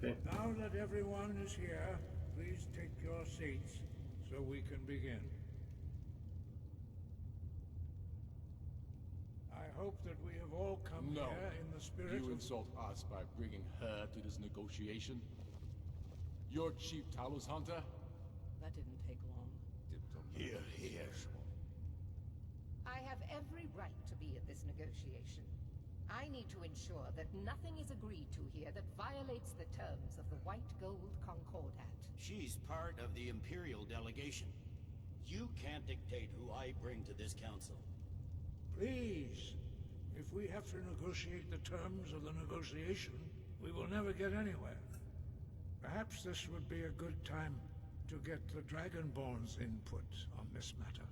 Okay. Now that everyone is here, please take your seats so we can begin. I hope that we have all come here in the spirit You of... insult us by bringing her to this negotiation? Your chief Talos hunter? That didn't take long. Here. I have every right to be at this negotiation. I need to ensure that nothing is agreed to here that violates the terms of the White Gold Concordat. She's part of the Imperial delegation. You can't dictate who I bring to this council. Please. If we have to negotiate the terms of the negotiation, we will never get anywhere. Perhaps this would be a good time to get the Dragonborn's input on this matter.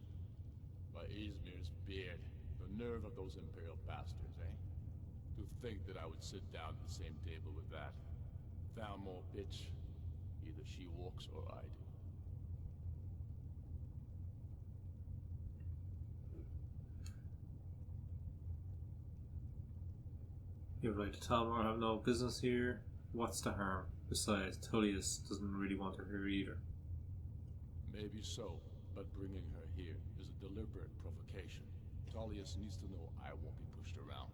By Izmir's beard, the nerve of those Imperial bastards, eh? To think that I would sit down at the same table with that. Thalmor bitch. Either she walks or I do. You're right, Talmor have no business here. What's the harm? Besides, Tullius doesn't really want her here either. Maybe so, but bringing her here is a deliberate provocation. Tullius needs to know I won't be pushed around.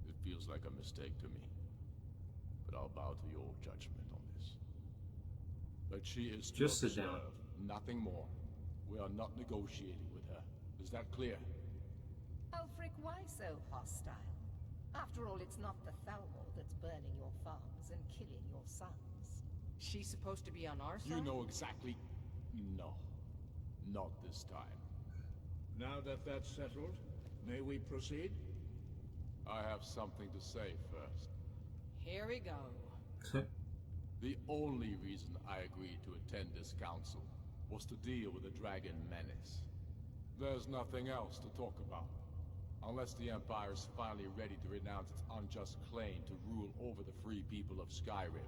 It feels like a mistake to me. But I'll bow to your judgment on this. But she is just sit down. Nothing more. We are not negotiating with her. Is that clear? Ulfric, why so hostile? After all, it's not the Thalmor that's burning your farms and killing your sons. She's supposed to be on our side? You know exactly... No. Not this time. Now that that's settled, may we proceed? I have something to say first. Here we go. The only reason I agreed to attend this council was to deal with the dragon menace. There's nothing else to talk about. Unless the Empire is finally ready to renounce its unjust claim to rule over the free people of Skyrim.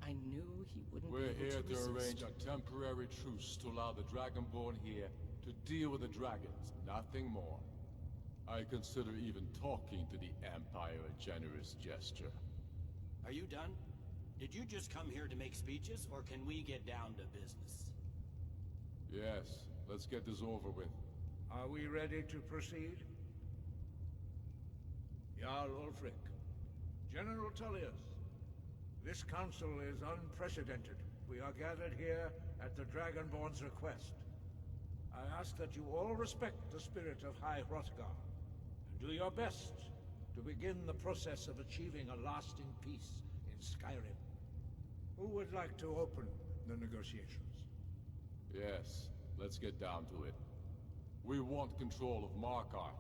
I knew he wouldn't We're be able here to to resist. arrange a temporary truce to allow the Dragonborn here to deal with the dragons, nothing more. I consider even talking to the Empire a generous gesture. Are you done? Did you just come here to make speeches, or can we get down to business? Yes, let's get this over with. Are we ready to proceed? Jarl Ulfric, General Tullius, this council is unprecedented. We are gathered here at the Dragonborn's request. I ask that you all respect the spirit of High Hrothgar, and do your best to begin the process of achieving a lasting peace in Skyrim. Who would like to open the negotiations? Yes, let's get down to it. We want control of Markarth.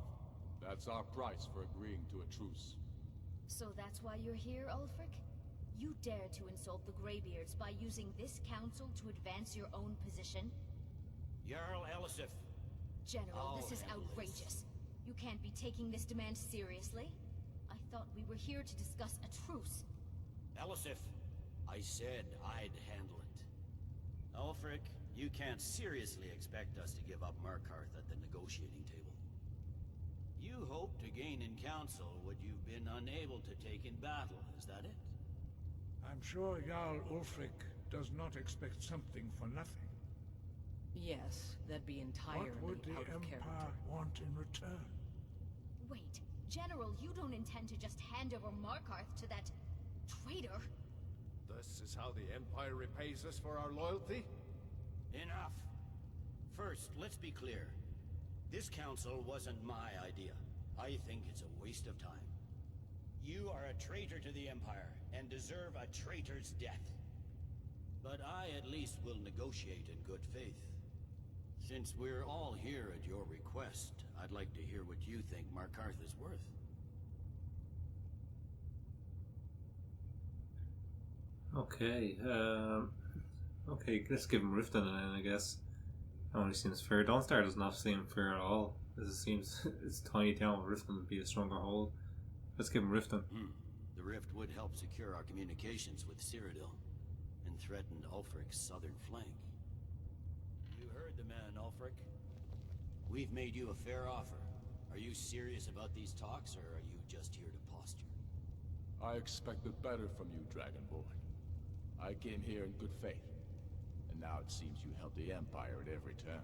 That's our price for agreeing to a truce. So that's why you're here, Ulfric? You dare to insult the Greybeards by using this council to advance your own position? Jarl Elisif. General, this is outrageous. You can't be taking this demand seriously. I thought we were here to discuss a truce. Elisif, I said I'd handle it. Ulfric, you can't seriously expect us to give up Markarth at the negotiating table. You hoped to gain in council what you've been unable to take in battle, is that it? I'm sure Jarl Ulfric does not expect something for nothing. Yes, that'd be entirely What would the out of Empire character. want in return? Wait, General, you don't intend to just hand over Markarth to that traitor? This is how the Empire repays us for our loyalty? Enough. First, let's be clear. This council wasn't my idea. I think it's a waste of time. You are a traitor to the Empire, and deserve a traitor's death. But I at least will negotiate in good faith. Since we're all here at your request, I'd like to hear what you think Markarth is worth. Okay, okay, let's give him Riften then, I guess. That only seems fair. Dawnstar does not seem fair at all. It seems it's tiny down. Riften would be a stronger hold. Let's give him Riften. The rift would help secure our communications with Cyrodiil, and threaten Ulfric's southern flank. You heard the man, Ulfric. We've made you a fair offer. Are you serious about these talks, or are you just here to posture? I expected better from you, Dragonborn. I came here in good faith, and now it seems you help the Empire at every turn.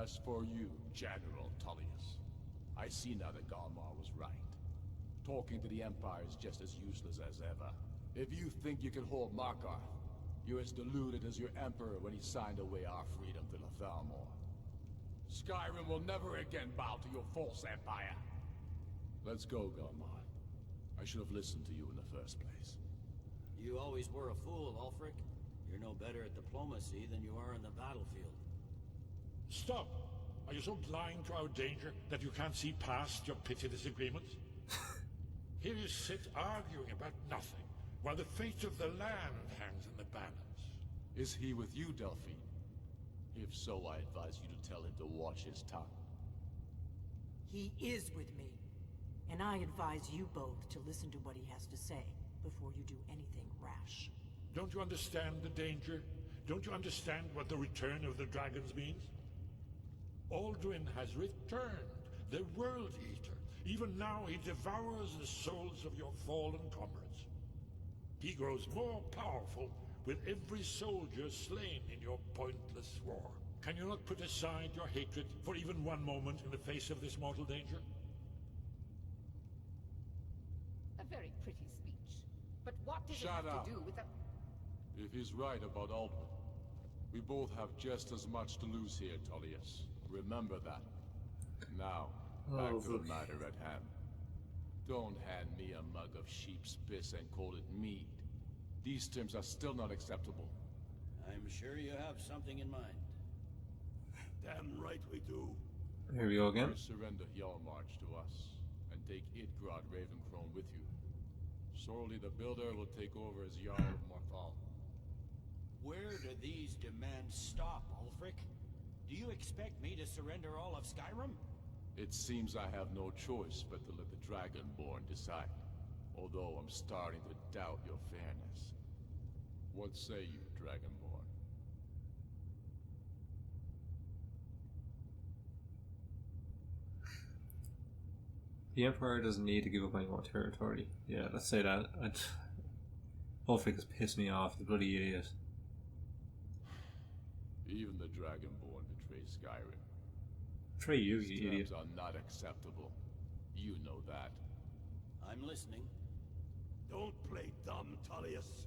As for you, General Tullius, I see now that Galmar was right. Talking to the Empire is just as useless as ever. If you think you can hold Markarth, you're as deluded as your Emperor when he signed away our freedom to the Thalmor. Skyrim will never again bow to your false empire. Let's go, Galmar. I should have listened to you in the first place. You always were a fool, Ulfric. You're no better at diplomacy than you are in the battlefield. Stop! Are you so blind to our danger that you can't see past your petty disagreements? Here you sit arguing about nothing, while the fate of the land hangs in the balance. Is he with you, Delphine? If so, I advise you to tell him to watch his tongue. He is with me. And I advise you both to listen to what he has to say before you do anything rash. Don't you understand the danger? Don't you understand what the return of the dragons means? Alduin has returned, the World Eater. Even now he devours the souls of your fallen comrades. He grows more powerful with every soldier slain in your pointless war. Can you not put aside your hatred for even one moment in the face of this mortal danger? A very pretty speech. But what does it Shut have up. to do with the... If he's right about Alduin, we both have just as much to lose here, Tullius. Remember that. Now, back to the matter at hand. Don't hand me a mug of sheep's piss and call it mead. These terms are still not acceptable. I'm sure you have something in mind. Damn right we do. Here we go again. Surrender Hjalmarch to us, and take Idgrod Ravencrone with you. Sorely the Builder will take over as Jarl of Morthal. Where do these demands stop, Ulfric? Do you expect me to surrender all of Skyrim? It seems I have no choice but to let the Dragonborn decide. Although I'm starting to doubt your fairness. What say you, Dragonborn? The Empire doesn't need to give up any more territory. Yeah, let's say that. Ulfric has pissed me off, the bloody idiot. Even the Dragonborn betray Skyrim. Betray you, These you idiot. terms are not acceptable. You know that. I'm listening. Don't play dumb, Tullius.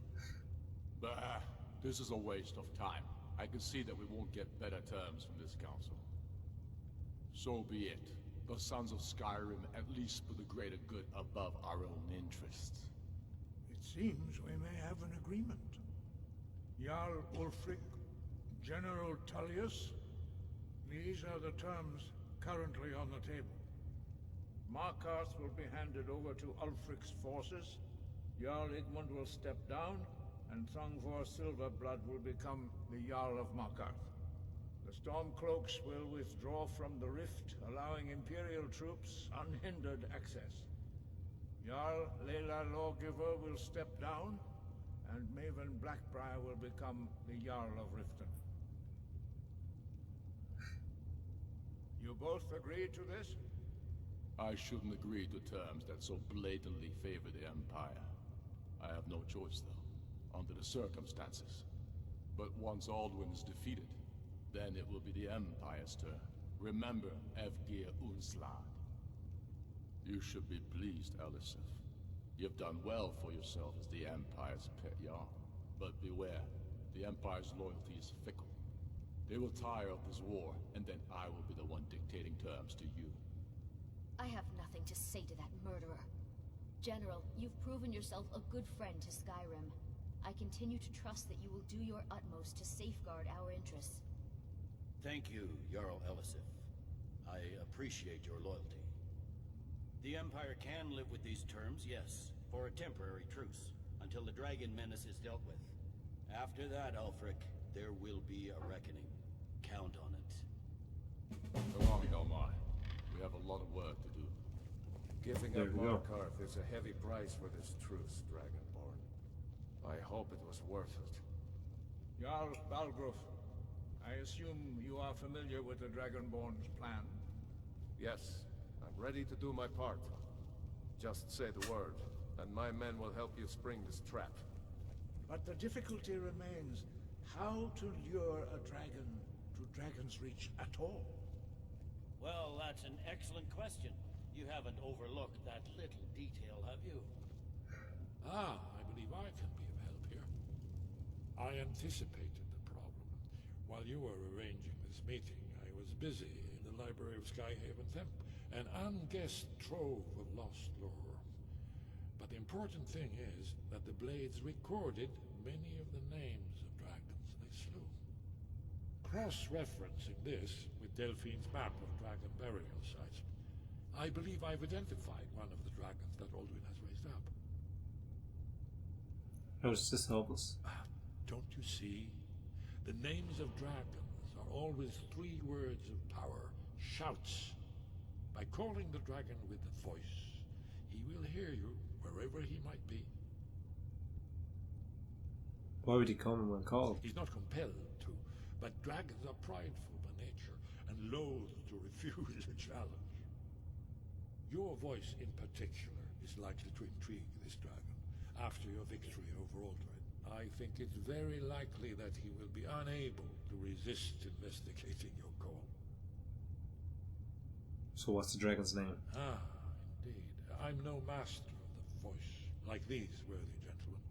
Bah, this is a waste of time. I can see that we won't get better terms from this council. So be it. The Sons of Skyrim at least put the greater good above our own interests. It seems we may have an agreement. Jarl Ulfric, General Tullius, these are the terms currently on the table. Markarth will be handed over to Ulfric's forces, Jarl Igmund will step down, and Thongvor Silverblood will become the Jarl of Markarth. The Stormcloaks will withdraw from the Rift, allowing Imperial troops unhindered access. Jarl Layla Lawgiver will step down, and Maven Blackbriar will become the Jarl of Riften. You both agree to this? I shouldn't agree to terms that so blatantly favor the Empire. I have no choice, though, under the circumstances. But once Alduin is defeated, then it will be the Empire's turn. Remember Evgir Unslad. You should be pleased, Elisif. You've done well for yourself as the Empire's pet Jarl. But beware, the Empire's loyalty is fickle. They will tire of this war, and then I will be the one dictating terms to you. I have nothing to say to that murderer. General, you've proven yourself a good friend to Skyrim. I continue to trust that you will do your utmost to safeguard our interests. Thank you, Jarl Elisif. I appreciate your loyalty. The Empire can live with these terms, yes, for a temporary truce, until the dragon menace is dealt with. After that, Ulfric, there will be a reckoning. Count on it. Come on, Galmar. We have a lot of work to do. Giving There up we go. Markarth is a heavy price for this truce, Dragonborn. I hope it was worth it. Jarl Balgruuf, I assume you are familiar with the Dragonborn's plan? Yes, I'm ready to do my part. Just say the word, and my men will help you spring this trap. But the difficulty remains how to lure a dragon to Dragon's Reach at all. Well, that's an excellent question. You haven't overlooked that little detail, have you? Ah, I believe I can be of help here. I anticipated the problem. While you were arranging this meeting, I was busy in the library of Skyhaven Temp, an unguessed trove of lost lore. But the important thing is that the Blades recorded many of the names of dragons they slew. Cross-referencing this with Delphine's map of dragon burial sites, I believe I've identified one of the dragons that Alduin has raised up. How does this help us? Don't you see? The names of dragons are always 3 words of power, shouts. By calling the dragon with the voice, he will hear you wherever he might be. Why would he come when called? He's not compelled to, but dragons are prideful by nature and loath to refuse a challenge. Your voice in particular is likely to intrigue this dragon after your victory over Alduin. I think it's very likely that he will be unable to resist investigating your call. So what's the dragon's name? Ah, indeed. I'm no master of the voice, like these worthy gentlemen,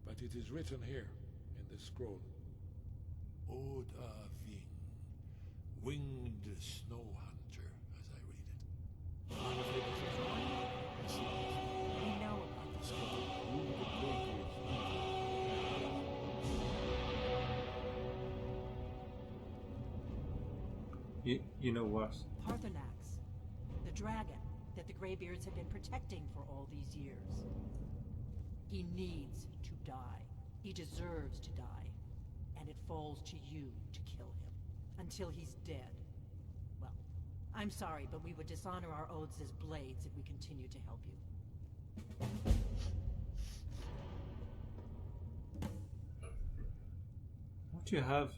but it is written here, in this scroll. Oda Ving, winged snow hunter, as I read it. I'm afraid this is wrong. We know about the scroll. You know what? Parthenax, the dragon that the Greybeards have been protecting for all these years. He needs to die. He deserves to die. And it falls to you to kill him. Until he's dead. Well, I'm sorry, but we would dishonor our oaths as Blades if we continue to help you. What do you have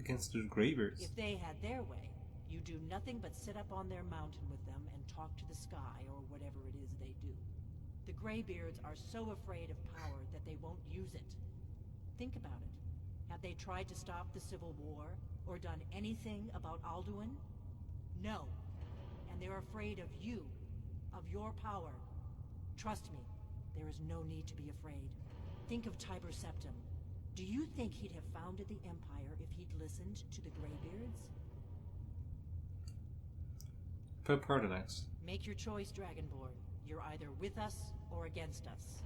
against the Greybeards? If they had their way, you do nothing but sit up on their mountain with them and talk to the sky or whatever it is they do. The Greybeards are so afraid of power that they won't use it. Think about it. Have they tried to stop the Civil War or done anything about Alduin? No. And they're afraid of you, of your power. Trust me, there is no need to be afraid. Think of Tiber Septim. Do you think he'd have founded the Empire if he'd listened to the Greybeards? Put Parthenax. Make your choice, Dragonborn. You're either with us or against us.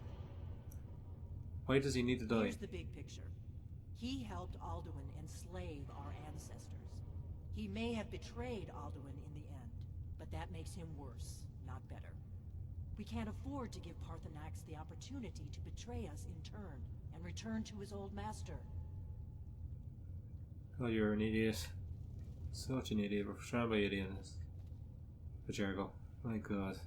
Why does he need to die? Here's the big picture. He helped Alduin enslave our ancestors. He may have betrayed Alduin in the end, but that makes him worse, not better. We can't afford to give Parthenax the opportunity to betray us in turn, and return to his old master. Oh, you're an idiot. Such an idiot. We're surrounded by idiots. Pajargo. My god.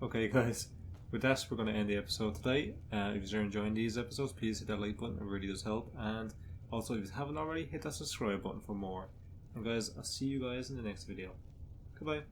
Okay, guys. With that, we're going to end the episode today. If you're enjoying these episodes, please hit that like button. It really does help. And also, if you haven't already, hit that subscribe button for more. And guys, I'll see you guys in the next video. Goodbye.